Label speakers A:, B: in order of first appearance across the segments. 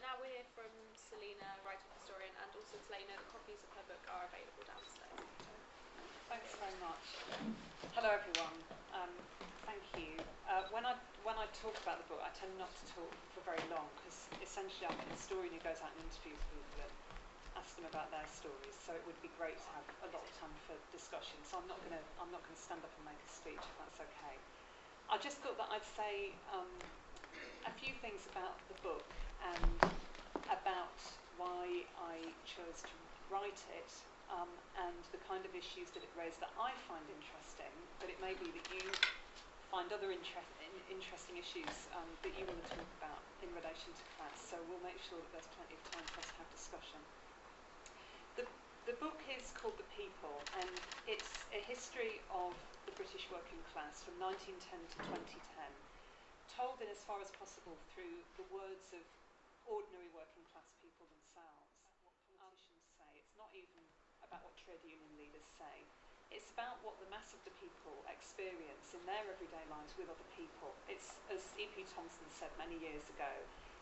A: now we'll hear from Selina, writer historian, and also to let you know that copies of her book are available downstairs.
B: Thanks very much. Hello everyone. Thank you. When I talk about the book, I tend not to talk for very long because essentially I'm a historian who goes out and interviews people and asks them about their stories. So it would be great to have a lot of time for discussion. So I'm not going to stand up and make a speech if that's okay. I just thought that I'd say a few things about the book and about why I chose to write it and the kind of issues that it raised that I find interesting, but it may be that you find other interesting issues that you want to talk about in relation to class, so we'll make sure that there's plenty of time for us to have discussion. The book is called The People, and it's a history of the British working class from 1910 to 2010, told in as far as possible through the words of ordinary working class people themselves. What politicians say. It's not even about what trade union leaders say. It's about what the mass of the people experience in their everyday lives with other people. It's, as E.P. Thompson said many years ago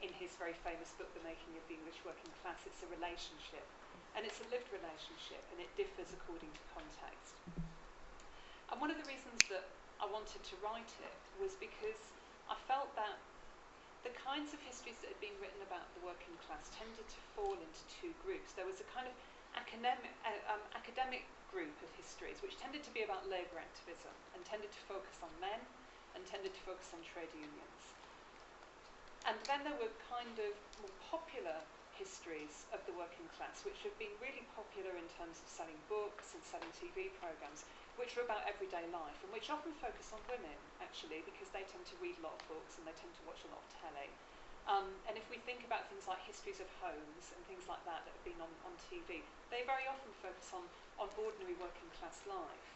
B: in his very famous book, The Making of the English Working Class, it's a relationship. And it's a lived relationship, and it differs according to context. And one of the reasons that I wanted to write it was because I felt that the kinds of histories that had been written about the working class tended to fall into two groups. There was a kind of academic group of histories which tended to be about labour activism and tended to focus on men and tended to focus on trade unions. And then there were kind of more popular histories of the working class which have been really popular in terms of selling books and selling TV programmes, which are about everyday life and which often focus on women, actually, because they tend to read a lot of books and they tend to watch a lot of telly. And if we think about things like histories of homes and things like that that have been on TV, they very often focus on ordinary working class life.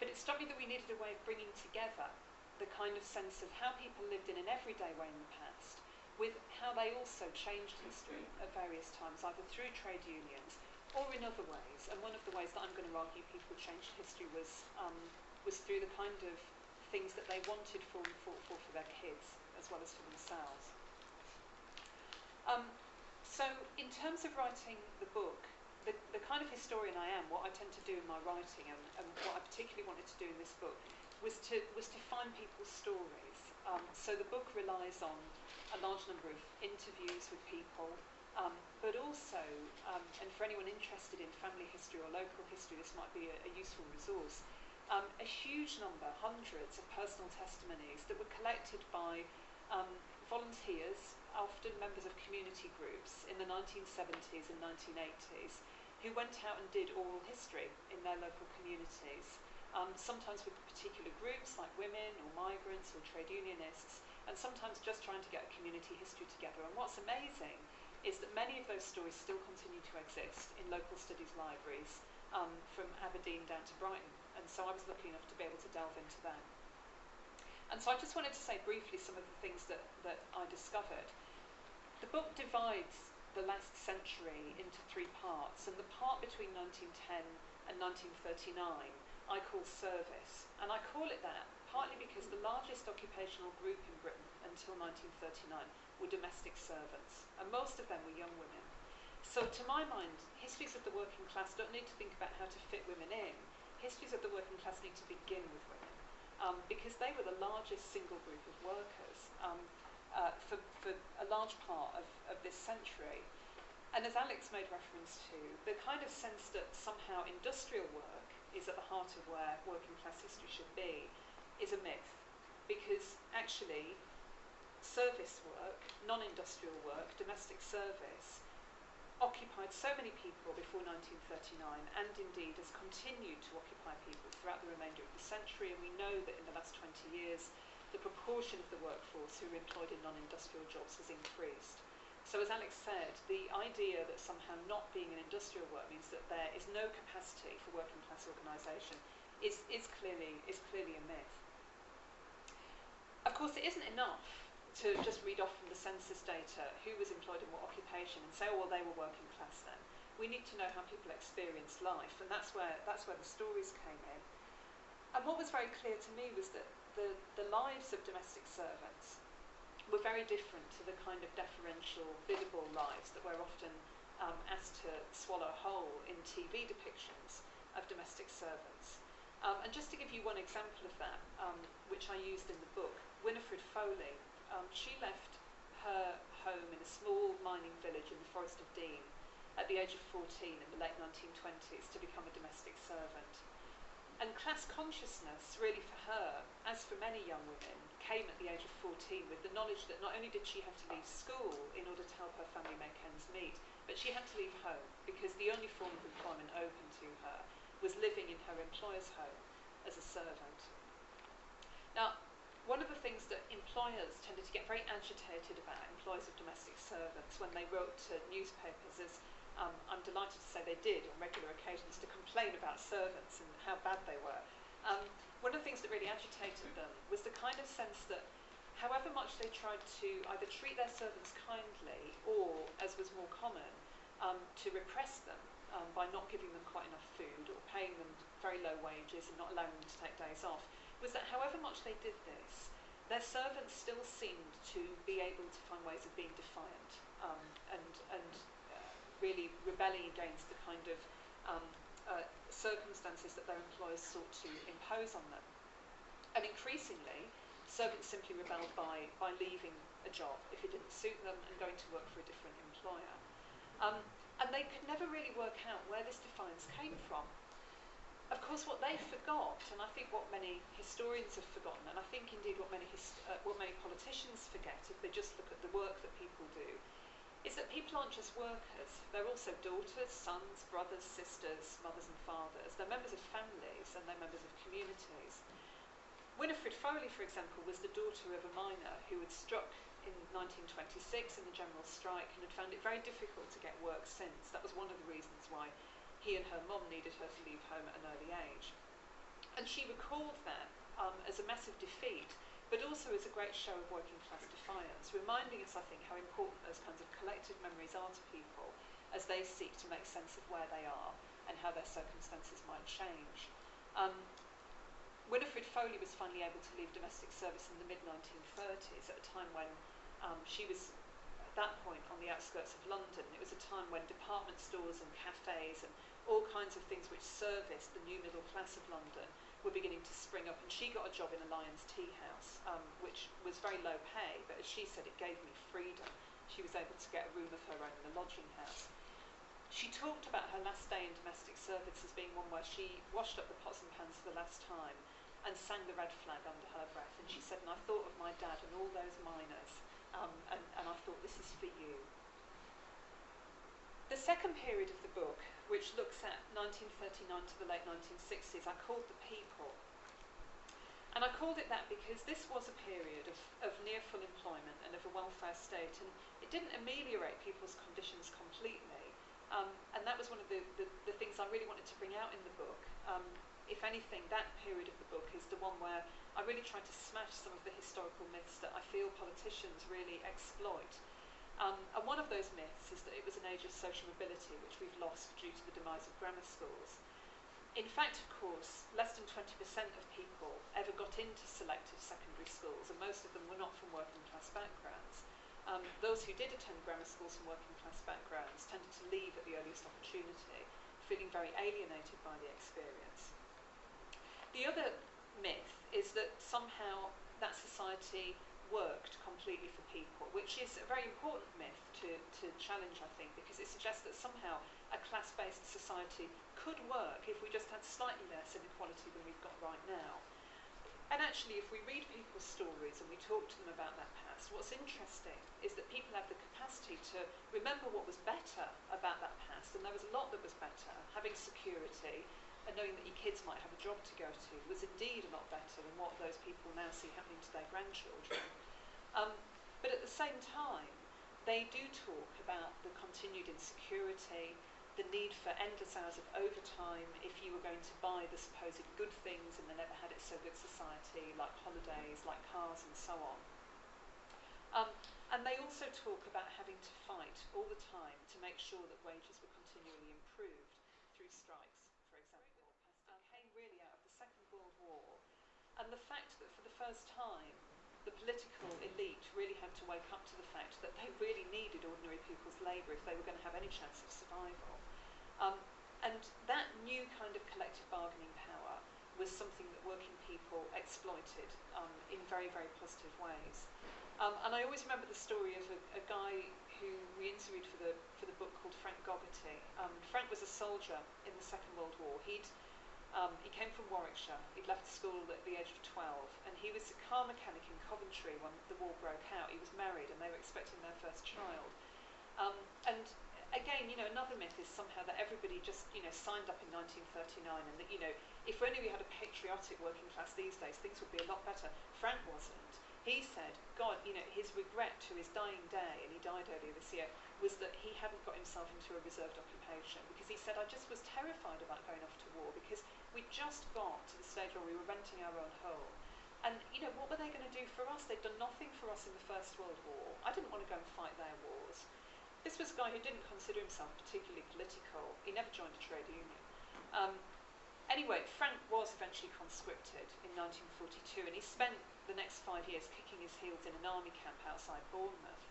B: But it struck me that we needed a way of bringing together the kind of sense of how people lived in an everyday way in the past with how they also changed history at various times, either through trade unions or in other ways. And one of the ways that I'm going to argue people changed history was through the kind of things that they wanted for their kids as well as for themselves. So in terms of writing the book, the kind of historian I am, what I tend to do in my writing and what I particularly wanted to do in this book was to find people's stories. So the book relies on a large number of interviews with people, but also, and for anyone interested in family history or local history, this might be a useful resource, a huge number, hundreds of personal testimonies that were collected by volunteers, often members of community groups in the 1970s and 1980s, who went out and did oral history in their local communities, sometimes with particular groups like women or migrants or trade unionists, and sometimes just trying to get a community history together. And what's amazing is that many of those stories still continue to exist in local studies libraries from Aberdeen down to Brighton. And so I was lucky enough to be able to delve into them. And so I just wanted to say briefly some of the things that I discovered. The book divides the last century into three parts, and the part between 1910 and 1939 I call service. And I call it that partly because the largest occupational group in Britain until 1939 were domestic servants, and most of them were young women. So to my mind, histories of the working class don't need to think about how to fit women in. Histories of the working class need to begin with women, because they were the largest single group of workers for a large part of this century. And as Alex made reference to, the kind of sense that somehow industrial work is at the heart of where working class history should be is a myth, because actually service work, non-industrial work, domestic service occupied so many people before 1939 and indeed has continued to occupy people throughout the remainder of the century, and we know that in the last 20 years the proportion of the workforce who are employed in non-industrial jobs has increased. So as Alex said, the idea that somehow not being in industrial work means that there is no capacity for working class organisation is clearly a myth. Of course, it isn't enough to just read off from the census data who was employed in what occupation and say, oh, well, they were working class then. We need to know how people experienced life, and that's where the stories came in. And what was very clear to me was that the lives of domestic servants were very different to the kind of deferential, biddable lives that we're often asked to swallow whole in TV depictions of domestic servants. And just to give you one example of that, which I used in the book, Winifred Foley, she left her home in a small mining village in the Forest of Dean at the age of 14 in the late 1920s to become a domestic servant. And class consciousness, really for her, as for many young women, came at the age of 14 with the knowledge that not only did she have to leave school in order to help her family make ends meet, but she had to leave home because the only form of employment open to her was living in her employer's home as a servant. Now, one of the things that employers tended to get very agitated about, employers of domestic servants, when they wrote to newspapers, as I'm delighted to say they did on regular occasions, to complain about servants and how bad they were. One of the things that really agitated them was the kind of sense that however much they tried to either treat their servants kindly or, as was more common, to repress them by not giving them quite enough food or paying them very low wages and not allowing them to take days off, was that however much they did this, their servants still seemed to be able to find ways of being defiant and really rebelling against the kind of circumstances that their employers sought to impose on them. And increasingly, servants simply rebelled by leaving a job if it didn't suit them and going to work for a different employer. And they could never really work out where this defiance came from. Of course, what they forgot, and I think what many historians have forgotten, and I think indeed what many politicians forget if they just look at the work that people do, is that people aren't just workers. They're also daughters, sons, brothers, sisters, mothers and fathers. They're members of families and they're members of communities. Winifred Foley, for example, was the daughter of a miner who had struck in 1926 in the general strike and had found it very difficult to get work since. That was one of the reasons why he and her mum needed her to leave home at an early age. And she recalled that as a massive defeat, but also as a great show of working class defiance, reminding us, I think, how important those kinds of collective memories are to people as they seek to make sense of where they are and how their circumstances might change. Winifred Foley was finally able to leave domestic service in the mid-1930s, at a time when she was, at that point, on the outskirts of London. It was a time when department stores and cafes and all kinds of things which serviced the new middle class of London were beginning to spring up, and she got a job in a Lyons tea house, which was very low pay, but as she said, it gave me freedom. She was able to get a room of her own in a lodging house. She talked about her last day in domestic service as being one where she washed up the pots and pans for the last time and sang the red flag under her breath, and she said, and I thought of my dad and all those miners, and I thought, this is for you. The second period of the book, which looks at 1939 to the late 1960s, I called The People. And I called it that because this was a period of near full employment and of a welfare state, and it didn't ameliorate people's conditions completely. And that was one of the things I really wanted to bring out in the book. If anything, that period of the book is the one where I really tried to smash some of the historical myths that I feel politicians really exploit. And one of those myths is that it was an age of social mobility, which we've lost due to the demise of grammar schools. In fact, of course, less than 20% of people ever got into selective secondary schools, and most of them were not from working class backgrounds. Those who did attend grammar schools from working class backgrounds tended to leave at the earliest opportunity, feeling very alienated by the experience. The other myth is that somehow that society worked completely for people, which is a very important myth to challenge, I think, because it suggests that somehow a class-based society could work if we just had slightly less inequality than we've got right now. And actually, if we read people's stories and we talk to them about that past, what's interesting is that people have the capacity to remember what was better about that past, and there was a lot that was better. Having security and knowing that your kids might have a job to go to was indeed a lot better than what those people now see happening to their grandchildren. But at the same time, they do talk about the continued insecurity, the need for endless hours of overtime if you were going to buy the supposed good things in the never had it so good society, like holidays, like cars and so on. And they also talk about having to fight all the time to make sure that wages were continually improved through strikes, for example. It came really out of the Second World War, and the fact that for the first time the political elite really had to wake up to the fact that they really needed ordinary people's labour if they were going to have any chance of survival. And that new kind of collective bargaining power was something that working people exploited in very, very positive ways. And I always remember the story of a guy who we interviewed for the book called Frank Gogarty. Frank was a soldier in the Second World War. He came from Warwickshire. He'd left school at the age of 12, and he was a car mechanic in Coventry when the war broke out. He was married, and they were expecting their first child. And again, another myth is somehow that everybody just, signed up in 1939, and that, if only we had a patriotic working class these days, things would be a lot better. Frank wasn't. He said, God, his regret to his dying day, and he died earlier this year, was that he hadn't got himself into a reserved occupation, because he said, I just was terrified about going off to war, because we just got to the stage where we were renting our own home. And, what were they going to do for us? They'd done nothing for us in the First World War. I didn't want to go and fight their wars. This was a guy who didn't consider himself particularly political. He never joined a trade union. Anyway, Frank was eventually conscripted in 1942, and he spent the next 5 years kicking his heels in an army camp outside Bournemouth.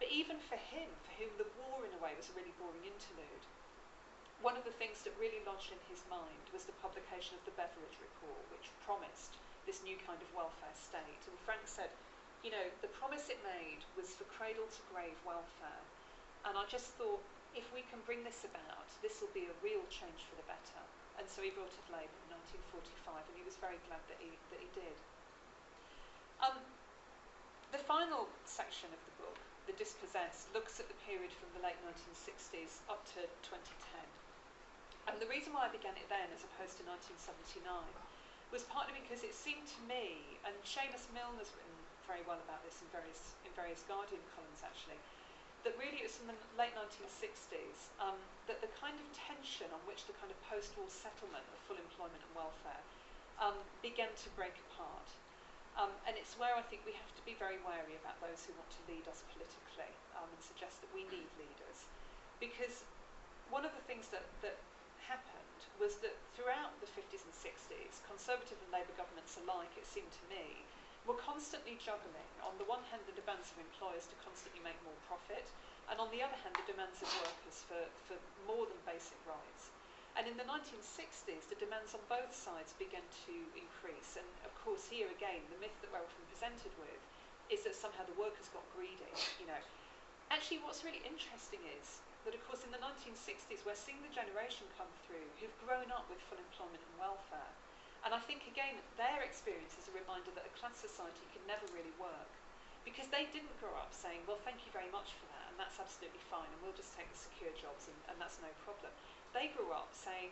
B: But even for him, for whom the war in a way was a really boring interlude, one of the things that really lodged in his mind was the publication of the Beveridge Report, which promised this new kind of welfare state. And Frank said, the promise it made was for cradle to grave welfare. And I just thought, if we can bring this about, this will be a real change for the better. And so he brought it Labour in 1945, and he was very glad that he did. The final section of the book, The Dispossessed, looks at the period from the late 1960s up to 2010. And the reason why I began it then as opposed to 1979 was partly because it seemed to me, and Seamus Milne has written very well about this in various Guardian columns actually, that really it was in the late 1960s that the kind of tension on which the kind of post-war settlement of full employment and welfare began to break apart. And it's where I think we have to be very wary about those who want to lead us politically and suggest that we need leaders. Because one of the things that happened was that throughout the 50s and 60s, Conservative and Labour governments alike, it seemed to me, were constantly juggling, on the one hand, the demands of employers to constantly make more profit, and on the other hand, the demands of workers for more than basic rights. And in the 1960s, the demands on both sides began to increase. And of course, here again, the myth that we're often presented with is that somehow the workers got greedy. Actually, what's really interesting is that, of course, in the 1960s, we're seeing the generation come through who've grown up with full employment and welfare. And I think, again, their experience is a reminder that a class society can never really work. Because they didn't grow up saying, well, thank you very much for that, and that's absolutely fine, and we'll just take the secure jobs, and that's no problem. They grew up saying,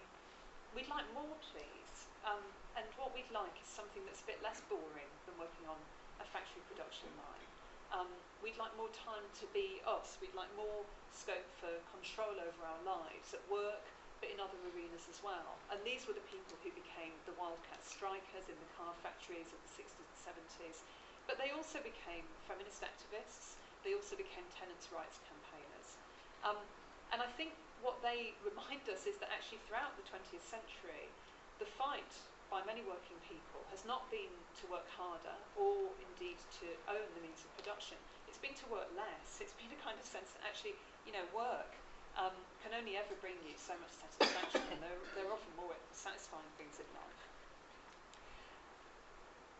B: we'd like more, please. And what we'd like is something that's a bit less boring than working on a factory production line. We'd like more time to be us. We'd like more scope for control over our lives at work, but in other arenas as well. And these were the people who became the wildcat strikers in the car factories of the 60s and 70s. But they also became feminist activists. They also became tenants' rights campaigners. And I think what they remind us is that actually throughout the 20th century, the fight by many working people has not been to work harder or indeed to own the means of production. It's been to work less. It's been a kind of sense that actually, work can only ever bring you so much satisfaction, and there are often more satisfying things in life.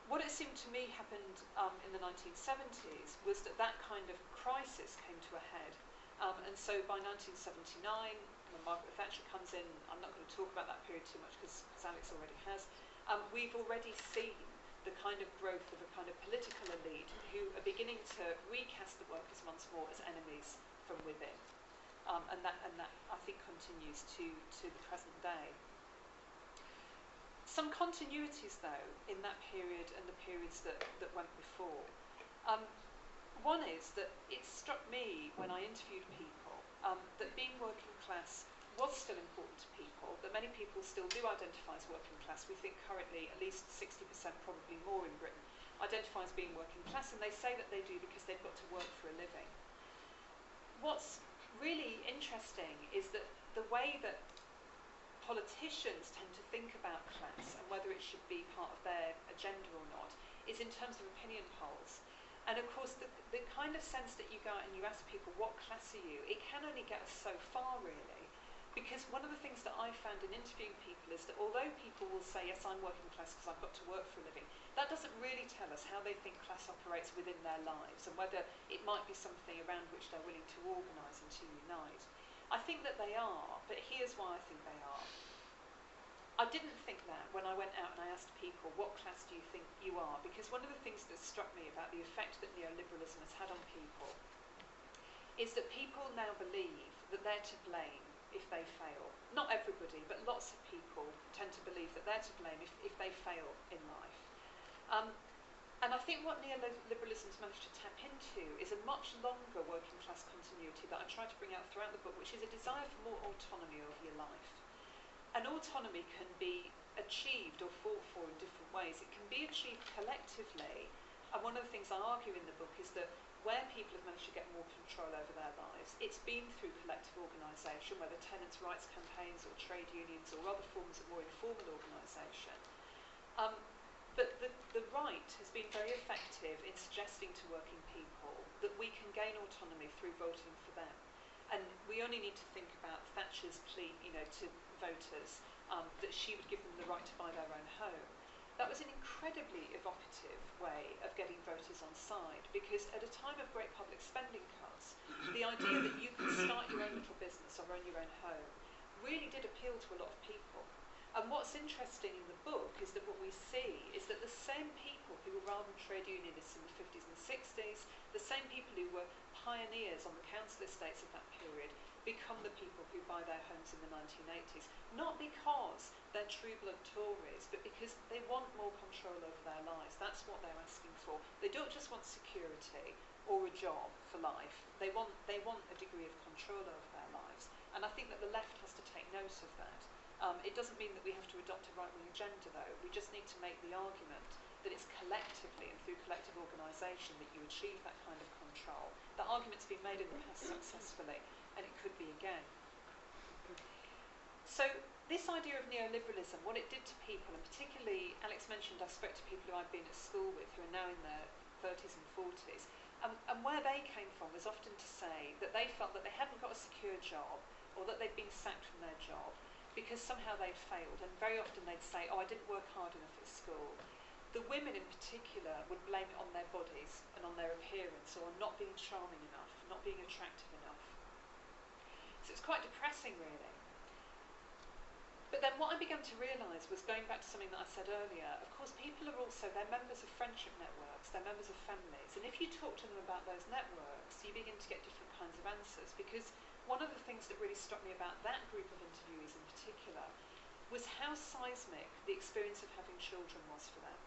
B: What it seemed to me happened in the 1970s was that kind of crisis came to a head. And so by 1979, when Margaret Thatcher comes in, I'm not going to talk about that period too much because Alex already has, we've already seen the kind of growth of a kind of political elite who are beginning to recast the workers once more as enemies from within. And that I think continues to the present day. Some continuities, though, in that period and the periods that went before. One is that it struck me when I interviewed people that being working class was still important to people, that many people still do identify as working class. We think currently at least 60%, probably more in Britain, identify as being working class, and they say that they do because they've got to work for a living. What's really interesting is that the way that politicians tend to think about class and whether it should be part of their agenda or not is in terms of opinion polls. And of course, the kind of sense that you go out and you ask people, what class are you? It can only get us so far, really. Because one of the things that I found in interviewing people is that although people will say, yes, I'm working class because I've got to work for a living, that doesn't really tell us how they think class operates within their lives and whether it might be something around which they're willing to organise and to unite. I think that they are, but here's why I think they are. I didn't think that when I went out and I asked people, what class do you think you are? Because one of the things that struck me about the effect that neoliberalism has had on people is that people now believe that they're to blame if they fail. Not everybody, but lots of people tend to believe that they're to blame if they fail in life. And I think what neoliberalism's managed to tap into is a much longer working class continuity that I try to bring out throughout the book, which is a desire for more autonomy over your life. And autonomy can be achieved or fought for in different ways. It can be achieved collectively, and one of the things I argue in the book is that where people have managed to get more control over their lives, it's been through collective organisation, whether tenants' rights campaigns or trade unions or other forms of more informal organisation. But the right has been very effective in suggesting to working people that we can gain autonomy through voting for them. And we only need to think about Thatcher's plea, to voters, that she would give them the right to buy their own home. That was an incredibly evocative way of getting voters on side, because at a time of great public spending cuts, the idea that you can start your own little business or own your own home really did appeal to a lot of people. And what's interesting in the book is that what we see is that the same people who were rather trade unionists in the 50s and 60s, the same people who were pioneers on the council estates of that period, become the people who buy their homes in the 1980s. Not because they're true-blood Tories, but because they want more control over their lives. That's what they're asking for. They don't just want security or a job for life. They want a degree of control over their lives. And I think that the left has to take note of that. It doesn't mean that we have to adopt a right-wing agenda, though. We just need to make the argument that it's collectively and through collective organisation that you achieve that kind of control. That argument's been made in the past successfully, and it could be again. So this idea of neoliberalism, what it did to people, and particularly, Alex mentioned I spoke to people who I've been at school with who are now in their 30s and 40s, and where they came from was often to say that they felt that they hadn't got a secure job or that they'd been sacked from their job because somehow they'd failed, and very often they'd say, oh, I didn't work hard enough at school. The women in particular would blame it on their bodies and on their appearance, or on not being charming enough, not being attractive enough. So it's quite depressing, really. But then what I began to realise was, going back to something that I said earlier, of course people are also, they're members of friendship networks, they're members of families, and if you talk to them about those networks, you begin to get different kinds of answers, because one of the things that really struck me about that group of interviewees in particular was how seismic the experience of having children was for them.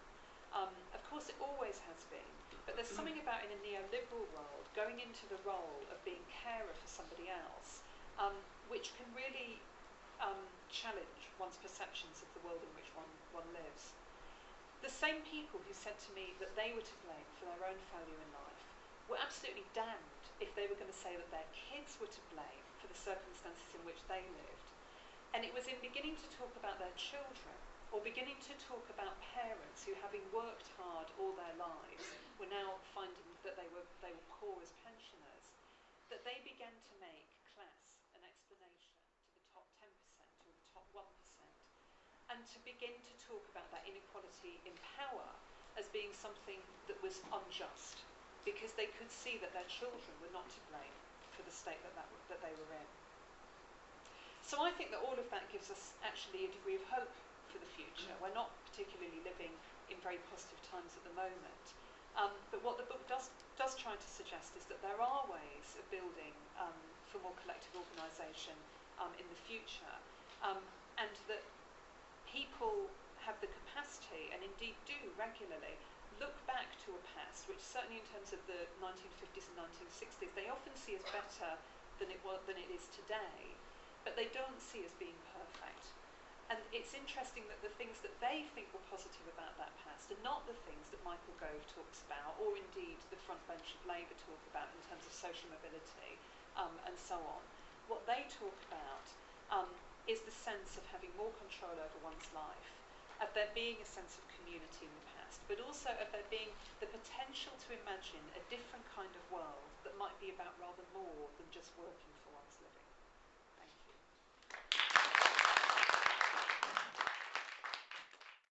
B: Of course it always has been, but there's something about, in a neoliberal world, going into the role of being carer for somebody else, which can really challenge one's perceptions of the world in which one lives. The same people who said to me that they were to blame for their own failure in life were absolutely damned if they were going to say that their kids were to blame for the circumstances in which they lived. And it was in beginning to talk about their children, or beginning to talk about parents who, having worked hard all their lives, were now finding that they were poor as pensioners, that they began to make class an explanation to the top 10% or the top 1%, and to begin to talk about that inequality in power as being something that was unjust, because they could see that their children were not to blame for the state that they were in. So I think that all of that gives us actually a degree of hope for the future. We're not particularly living in very positive times at the moment. But what the book does try to suggest is that there are ways of building for more collective organisation in the future, and that people have the capacity, and indeed do regularly, look back to a past which, certainly in terms of the 1950s and 1960s, they often see as better than it is today, but they don't see as being perfect. And it's interesting that the things that they think were positive about that past are not the things that Michael Gove talks about, or indeed the front bench of Labour talk about in terms of social mobility and so on. What they talk about is the sense of having more control over one's life, of there being a sense of community in the past, podcast, but also of there being the potential to imagine a different kind of world that might be about rather more than just working for